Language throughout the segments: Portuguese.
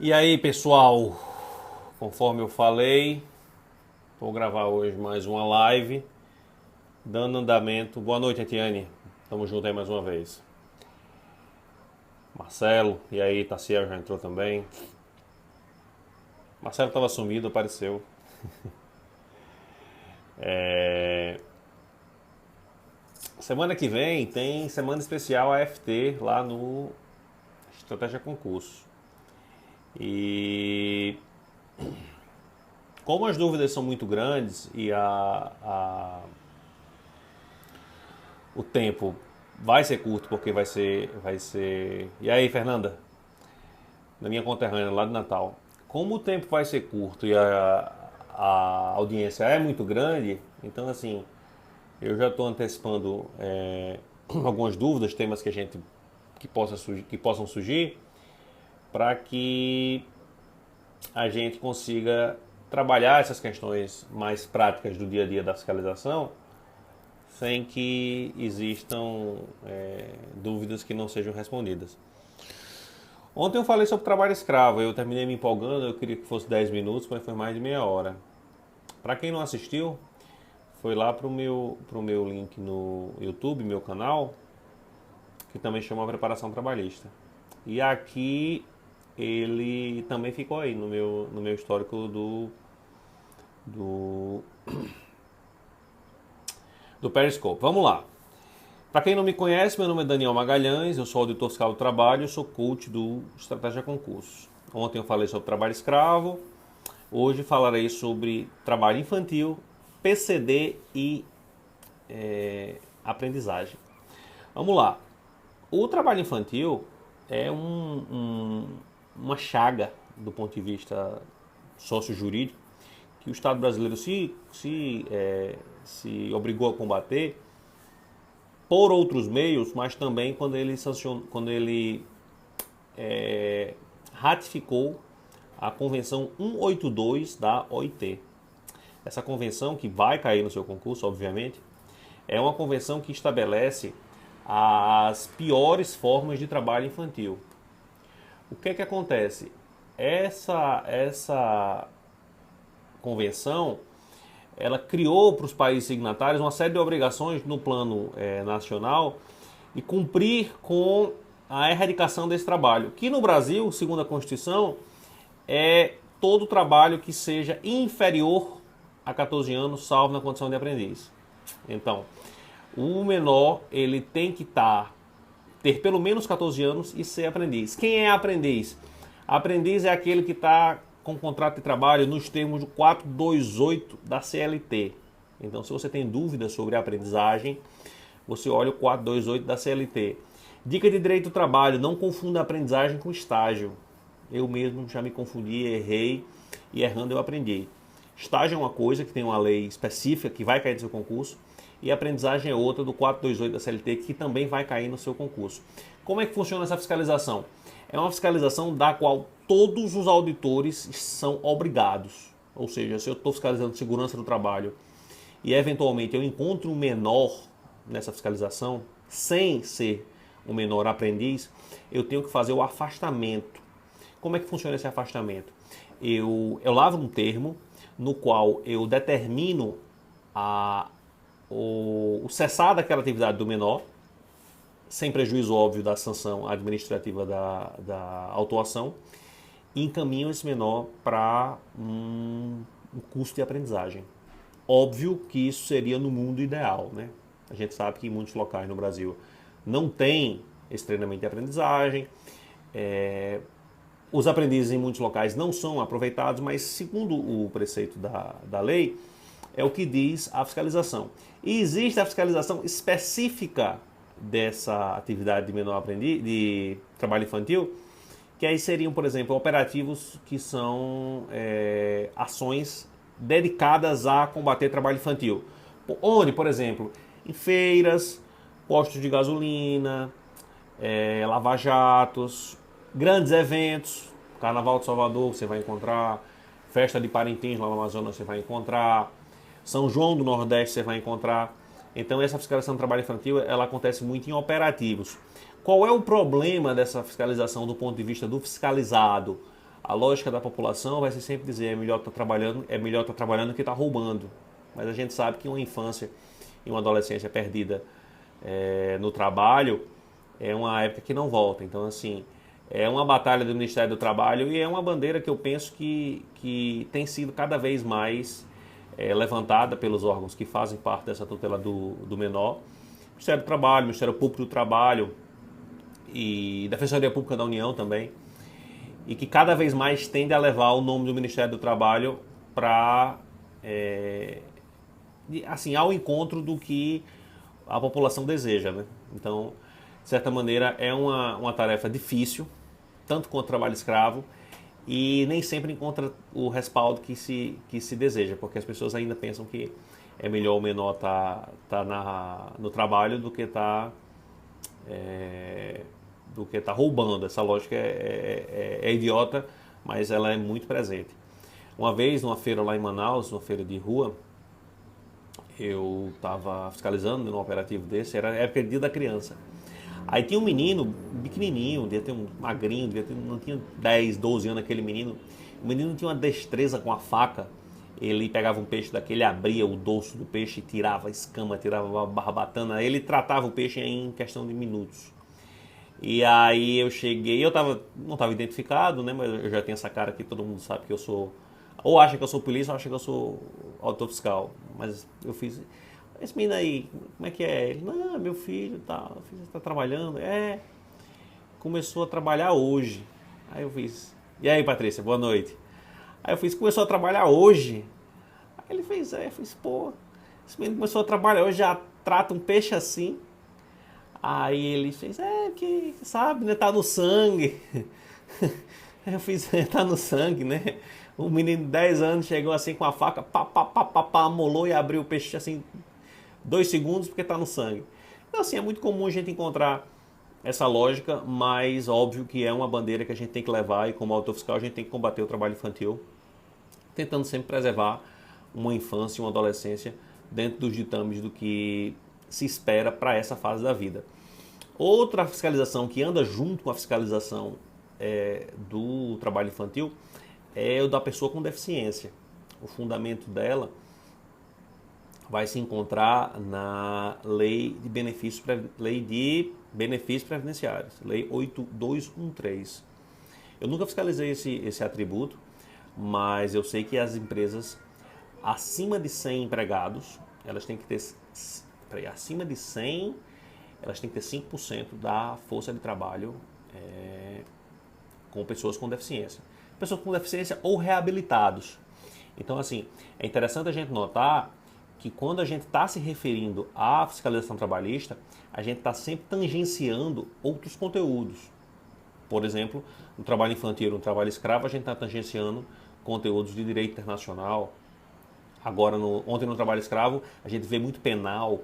E aí, pessoal, conforme eu falei, vou gravar hoje mais uma live, dando andamento. Boa noite, Etiane. Tamo junto aí mais uma vez. Marcelo, e aí, Tassiel já entrou também. Marcelo tava sumido, apareceu. Semana que vem tem semana especial AFT lá no Estratégia Concurso. E como as dúvidas são muito grandes e o tempo vai ser curto porque vai ser. E aí, Fernanda, na minha conterrânea lá de Natal, como o tempo vai ser curto e a audiência é muito grande, então assim, eu já estou antecipando algumas dúvidas, temas que a gente que possam surgir, para que a gente consiga trabalhar essas questões mais práticas do dia a dia da fiscalização sem que existam dúvidas que não sejam respondidas. Ontem eu falei sobre trabalho escravo, eu terminei me empolgando, eu queria que fosse 10 minutos, mas foi mais de meia hora. Para quem não assistiu, foi lá pro meu link no YouTube, meu canal, que também chama Preparação Trabalhista. E aqui ele também ficou aí no meu histórico do, do Periscope. Vamos lá. Para quem não me conhece, meu nome é Daniel Magalhães, eu sou auditor fiscal do trabalho, eu sou coach do Estratégia Concurso. Ontem eu falei sobre trabalho escravo, hoje falarei sobre trabalho infantil, PCD e aprendizagem. Vamos lá. O trabalho infantil é uma chaga do ponto de vista sócio-jurídico que o Estado brasileiro se obrigou a combater por outros meios, mas também quando ele ratificou a Convenção 182 da OIT. Essa convenção, que vai cair no seu concurso, obviamente, é uma convenção que estabelece as piores formas de trabalho infantil. O que é que acontece? Essa convenção, ela criou para os países signatários uma série de obrigações no plano nacional e cumprir com a erradicação desse trabalho, que no Brasil, segundo a Constituição, é todo trabalho que seja inferior a 14 anos, salvo na condição de aprendiz. Então, o menor ele tem que ter pelo menos 14 anos e ser aprendiz. Quem é aprendiz? Aprendiz é aquele que está com contrato de trabalho nos termos do 428 da CLT. Então, se você tem dúvidas sobre a aprendizagem, você olha o 428 da CLT. Dica de direito do trabalho, não confunda aprendizagem com estágio. Eu mesmo já me confundi, errei e errando eu aprendi. Estágio é uma coisa que tem uma lei específica que vai cair no seu concurso e aprendizagem é outra do 428 da CLT que também vai cair no seu concurso. Como é que funciona essa fiscalização? É uma fiscalização da qual todos os auditores são obrigados. Ou seja, se eu estou fiscalizando segurança do trabalho e eventualmente eu encontro um menor nessa fiscalização, sem ser um menor aprendiz, eu tenho que fazer o afastamento. Como é que funciona esse afastamento? Eu lavro um termo no qual eu determino o cessar daquela atividade do menor, sem prejuízo óbvio da sanção administrativa da autuação, e encaminho esse menor para um curso de aprendizagem. Óbvio que isso seria no mundo ideal, né? A gente sabe que em muitos locais no Brasil não tem esse treinamento de aprendizagem, os aprendizes em muitos locais não são aproveitados, mas segundo o preceito da lei, é o que diz a fiscalização. E existe a fiscalização específica dessa atividade de menor aprendiz, de trabalho infantil, que aí seriam, por exemplo, operativos que são ações dedicadas a combater trabalho infantil. Onde, por exemplo, em feiras, postos de gasolina, lava-jatos, grandes eventos, Carnaval de Salvador você vai encontrar, Festa de Parintins lá no Amazonas você vai encontrar, São João do Nordeste você vai encontrar. Então essa fiscalização do trabalho infantil ela acontece muito em operativos. Qual é o problema dessa fiscalização do ponto de vista do fiscalizado? A lógica da população vai ser sempre dizer é melhor estar trabalhando do que estar roubando. Mas a gente sabe que uma infância e uma adolescência perdida no trabalho é uma época que não volta. Então, assim, é uma batalha do Ministério do Trabalho e é uma bandeira que eu penso que tem sido cada vez mais levantada pelos órgãos que fazem parte dessa tutela do menor. Ministério do Trabalho, Ministério Público do Trabalho e Defensoria Pública da União também. E que cada vez mais tende a levar o nome do Ministério do Trabalho para assim, ao encontro do que a população deseja, né? Então, de certa maneira, é uma tarefa difícil, tanto quanto o trabalho escravo, e nem sempre encontra o respaldo que se deseja, porque as pessoas ainda pensam que é melhor o menor tá no trabalho do que tá roubando. Essa lógica é idiota, mas ela é muito presente. Uma vez, numa feira lá em Manaus, uma feira de rua, eu estava fiscalizando num operativo desse, era época de Dia da Criança. Aí tinha um menino, pequenininho, devia ter um magrinho, não tinha 10, 12 anos aquele menino. O menino tinha uma destreza com a faca. Ele pegava um peixe daquele, abria o dorso do peixe, tirava a escama, tirava a barbatana. Ele tratava o peixe em questão de minutos. E aí eu cheguei, não estava identificado, né? Mas eu já tenho essa cara que todo mundo sabe que eu sou... Ou acha que eu sou polícia, ou acha que eu sou auditor fiscal. Mas eu fiz... Esse menino aí, como é que é? Ele, não, meu filho, tá, o filho está trabalhando. Começou a trabalhar hoje. Aí eu fiz, e aí, Patrícia, boa noite. Aí eu fiz, começou a trabalhar hoje? Aí ele fez, eu fiz, pô, esse menino começou a trabalhar hoje, já trata um peixe assim. Aí ele fez, que sabe, né, tá no sangue. Aí eu fiz, tá no sangue, né? Um menino de 10 anos chegou assim com a faca, amolou e abriu o peixe assim, 2 segundos porque tá no sangue. Então assim, é muito comum a gente encontrar essa lógica, mas óbvio que é uma bandeira que a gente tem que levar e como auditor fiscal a gente tem que combater o trabalho infantil, tentando sempre preservar uma infância e uma adolescência dentro dos ditames do que se espera para essa fase da vida. Outra fiscalização que anda junto com a fiscalização do trabalho infantil é o da pessoa com deficiência. O fundamento dela vai se encontrar na Lei de Benefícios Previdenciários, Lei 8213. Eu nunca fiscalizei esse atributo, mas eu sei que as empresas acima de 100 empregados, elas têm que ter, acima de 100, elas têm que ter 5% da força de trabalho com pessoas com deficiência. Pessoas com deficiência ou reabilitados. Então, assim, é interessante a gente notar que quando a gente está se referindo à fiscalização trabalhista, a gente está sempre tangenciando outros conteúdos. Por exemplo, no trabalho infantil, no trabalho escravo, a gente está tangenciando conteúdos de direito internacional. Agora, ontem no trabalho escravo, a gente vê muito penal.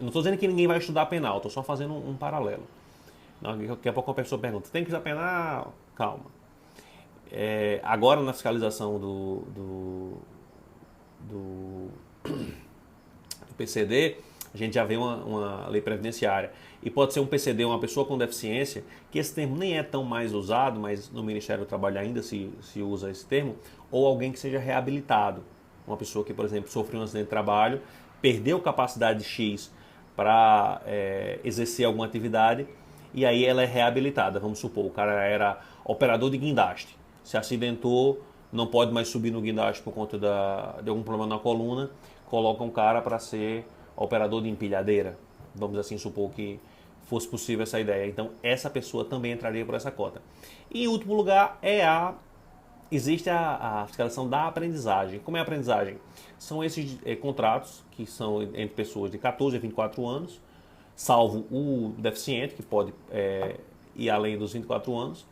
Não estou dizendo que ninguém vai estudar penal, estou só fazendo um paralelo. Daqui a pouco uma pessoa pergunta, tem que estudar penal? Calma. Agora na fiscalização do PCD, a gente já vê uma lei previdenciária. E pode ser um PCD, uma pessoa com deficiência, que esse termo nem é tão mais usado, mas no Ministério do Trabalho ainda se usa esse termo, ou alguém que seja reabilitado. Uma pessoa que, por exemplo, sofreu um acidente de trabalho, perdeu capacidade X para exercer alguma atividade, e aí ela é reabilitada. Vamos supor, o cara era operador de guindaste, se acidentou, não pode mais subir no guindaste por conta de algum problema na coluna, coloca um cara para ser operador de empilhadeira. Vamos assim supor que fosse possível essa ideia. Então essa pessoa também entraria por essa cota. E em último lugar existe a fiscalização da aprendizagem. Como é a aprendizagem? São esses contratos que são entre pessoas de 14 a 24 anos, salvo o deficiente, que pode ir além dos 24 anos,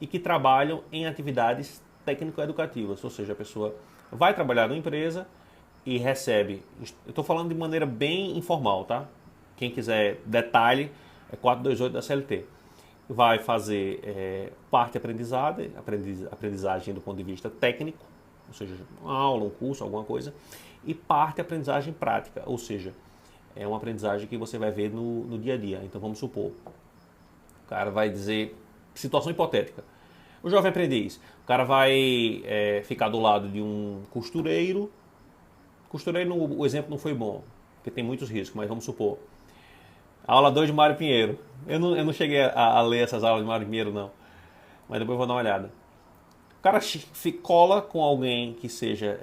e que trabalham em atividades técnico-educativas, ou seja, a pessoa vai trabalhar numa empresa e recebe, eu estou falando de maneira bem informal, tá? Quem quiser detalhe, é 428 da CLT. Vai fazer parte aprendizagem do ponto de vista técnico, ou seja, uma aula, um curso, alguma coisa, e parte aprendizagem prática, ou seja, é uma aprendizagem que você vai ver no dia a dia. Então vamos supor, o cara vai dizer, situação hipotética, O jovem aprendiz, o cara vai ficar do lado de um costureiro. Costureiro, o exemplo não foi bom, porque tem muitos riscos, mas vamos supor. Aula 2 de Mário Pinheiro. Eu não cheguei a ler essas aulas de Mário Pinheiro, não. Mas depois eu vou dar uma olhada. O cara cola com alguém que seja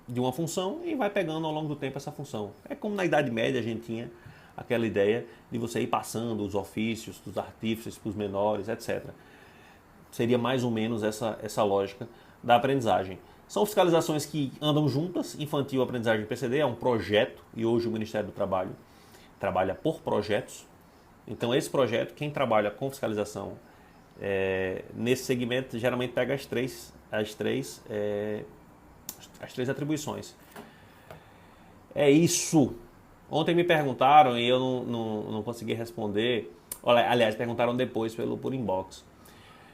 de uma função e vai pegando ao longo do tempo essa função. É como na Idade Média a gente tinha aquela ideia de você ir passando os ofícios dos artífices para os menores, etc. Seria mais ou menos essa lógica da aprendizagem. São fiscalizações que andam juntas. Infantil Aprendizagem PCD é um projeto e hoje o Ministério do Trabalho trabalha por projetos. Então esse projeto, quem trabalha com fiscalização nesse segmento geralmente pega as três atribuições. É isso. Ontem me perguntaram e eu não consegui responder. Aliás, perguntaram depois por inbox.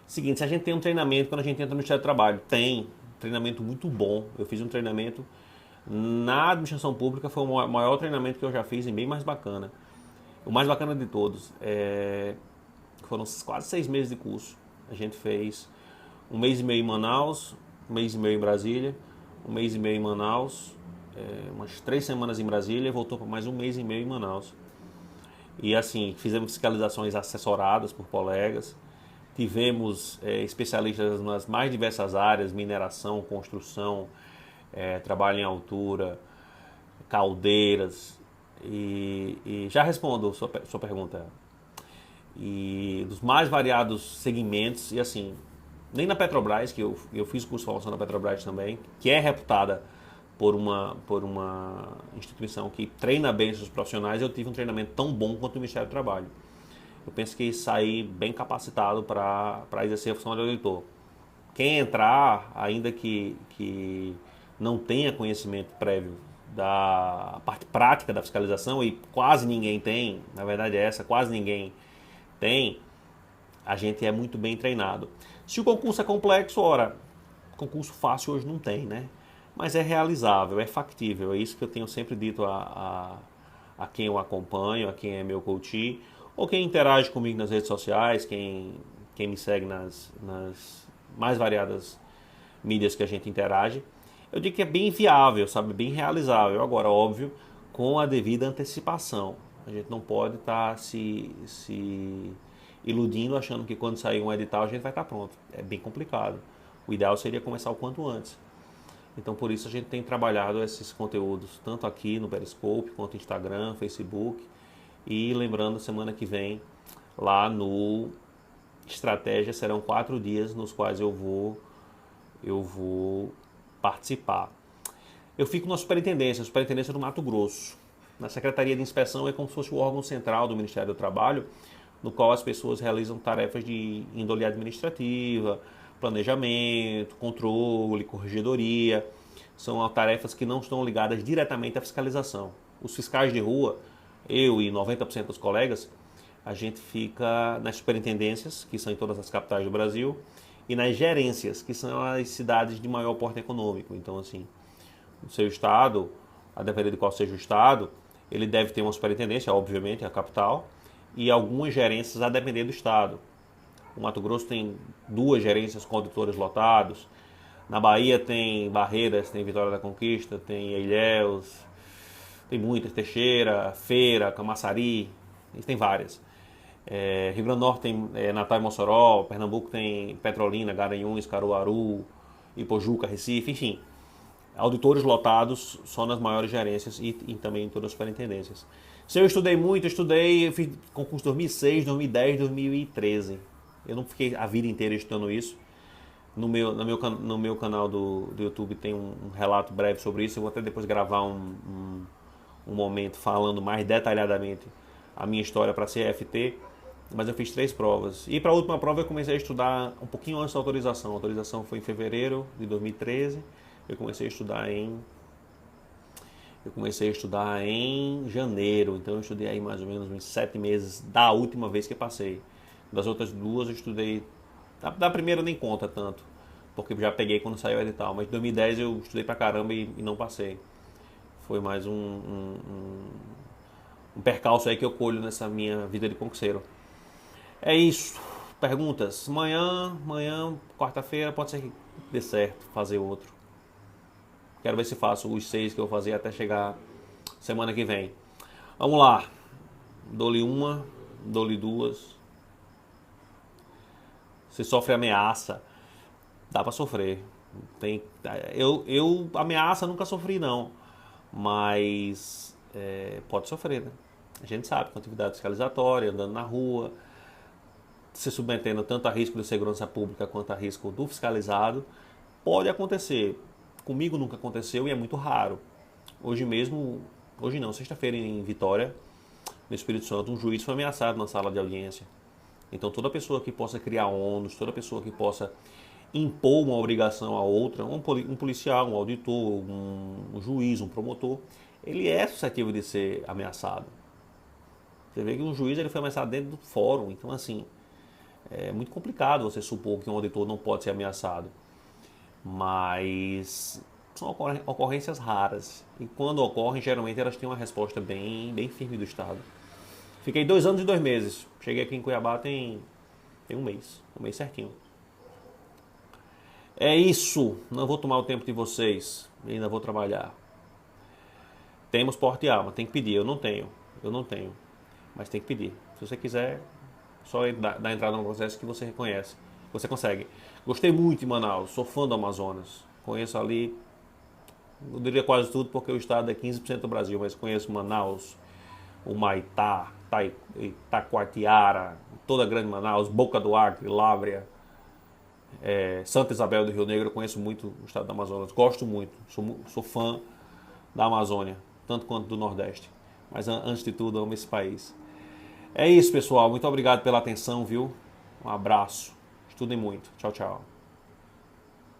Seguinte, se a gente tem um treinamento quando a gente entra no Ministério do Trabalho, tem treinamento muito bom. Eu fiz um treinamento na administração pública, foi o maior treinamento que eu já fiz e bem mais bacana. O mais bacana de todos. Foram quase 6 meses de curso. A gente fez 1 mês e meio em Manaus, 1 mês e meio em Brasília, 1 mês e meio em Manaus, umas 3 semanas em Brasília e voltou para mais 1 mês e meio em Manaus. E assim, fizemos fiscalizações assessoradas por colegas, tivemos especialistas nas mais diversas áreas, mineração, construção, trabalho em altura, caldeiras, e já respondo sua pergunta. E dos mais variados segmentos, e assim, nem na Petrobras, que eu fiz curso de formação na Petrobras também, que é reputada por uma instituição que treina bem os profissionais, eu tive um treinamento tão bom quanto o Ministério do Trabalho. Eu penso que saí bem capacitado para exercer a função de auditor. Quem entrar, ainda que não tenha conhecimento prévio da parte prática da fiscalização, e quase ninguém tem, na verdade é essa, quase ninguém tem, a gente é muito bem treinado. Se o concurso é complexo, ora, concurso fácil hoje não tem, né? Mas é realizável, é factível, é isso que eu tenho sempre dito a quem eu acompanho, a quem é meu coach, ou quem interage comigo nas redes sociais, quem me segue nas mais variadas mídias que a gente interage. Eu digo que é bem viável, sabe? Bem realizável. Agora, óbvio, com a devida antecipação. A gente não pode estar se iludindo, achando que quando sair um edital a gente vai estar pronto. É bem complicado. O ideal seria começar o quanto antes. Então, por isso a gente tem trabalhado esses conteúdos, tanto aqui no Periscope, quanto no Instagram, Facebook. E lembrando, semana que vem, lá no Estratégia, serão 4 dias nos quais eu vou participar. Eu fico na superintendência do Mato Grosso. Na Secretaria de Inspeção é como se fosse o órgão central do Ministério do Trabalho, no qual as pessoas realizam tarefas de índole administrativa, planejamento, controle, corregedoria. São tarefas que não estão ligadas diretamente à fiscalização. Os fiscais de rua, eu e 90% dos colegas, a gente fica nas superintendências, que são em todas as capitais do Brasil, e nas gerências, que são as cidades de maior porte econômico. Então, assim, o seu estado, a depender de qual seja o estado, ele deve ter uma superintendência, obviamente, a capital, e algumas gerências a depender do estado. O Mato Grosso tem 2 gerências com auditores lotados. Na Bahia tem Barreiras, tem Vitória da Conquista, tem Ilhéus, tem muitas, Teixeira, Feira, Camaçari, tem várias. Rio Grande do Norte tem Natal e Mossoró, Pernambuco tem Petrolina, Garanhuns, Caruaru, Ipojuca, Recife, enfim. Auditores lotados só nas maiores gerências e também em todas as superintendências. Se eu estudei muito, eu fiz concurso 2006, 2010, 2013. Eu não fiquei a vida inteira estudando isso. No meu canal do YouTube tem um relato breve sobre isso. Eu vou até depois gravar um momento falando mais detalhadamente a minha história para a CFT. Mas eu fiz 3 provas. E para a última prova eu comecei a estudar um pouquinho antes da autorização. A autorização foi em fevereiro de 2013. Eu comecei a estudar em janeiro. Então eu estudei aí mais ou menos uns 7 meses da última vez que passei. Das outras 2 eu estudei. Da primeira nem conta tanto, porque já peguei quando saiu o edital. Mas em 2010 eu estudei pra caramba e não passei. Foi mais um percalço aí que eu colho nessa minha vida de concurseiro. É isso. perguntas. Amanhã, quarta-feira, pode ser que dê certo fazer outro. Quero ver se faço os 6 que eu vou fazer até chegar semana que vem. Vamos lá. Dou-lhe uma, dou-lhe duas. Você sofre ameaça. Dá pra sofrer. Eu ameaça nunca sofri não. Mas pode sofrer, né? A gente sabe, com atividade fiscalizatória, andando na rua, se submetendo tanto a risco de segurança pública quanto a risco do fiscalizado, pode acontecer. Comigo nunca aconteceu e é muito raro. Hoje mesmo, hoje não, sexta-feira em Vitória, no Espírito Santo, um juiz foi ameaçado na sala de audiência. Então toda pessoa que possa criar ônus, toda pessoa que possa impor uma obrigação a outra, um policial, um auditor, um juiz, um promotor, ele é suscetível de ser ameaçado. Você vê que um juiz ele foi ameaçado dentro do fórum, então assim, é muito complicado você supor que um auditor não pode ser ameaçado. Mas são ocorrências raras. E quando ocorrem, geralmente elas têm uma resposta bem firme do Estado. Fiquei 2 anos e 2 meses. Cheguei aqui em Cuiabá tem um mês certinho. É isso. Não vou tomar o tempo de vocês. Ainda vou trabalhar. Temos porte e arma. Tem que pedir. Eu não tenho. Mas tem que pedir. Se você quiser, só dar entrada no processo que você reconhece. Você consegue. Gostei muito de Manaus. Sou fã do Amazonas. Conheço ali, eu diria quase tudo porque o estado é 15% do Brasil, mas conheço Manaus, Humaitá, Itacoatiara, toda a grande Manaus, Boca do Acre, Lábrea, Santa Isabel do Rio Negro. Eu conheço muito o estado do Amazonas. Gosto muito. Sou fã da Amazônia, tanto quanto do Nordeste. Mas antes de tudo, amo esse país. É isso, pessoal. Muito obrigado pela atenção, viu? Um abraço. Estudem muito. Tchau, tchau.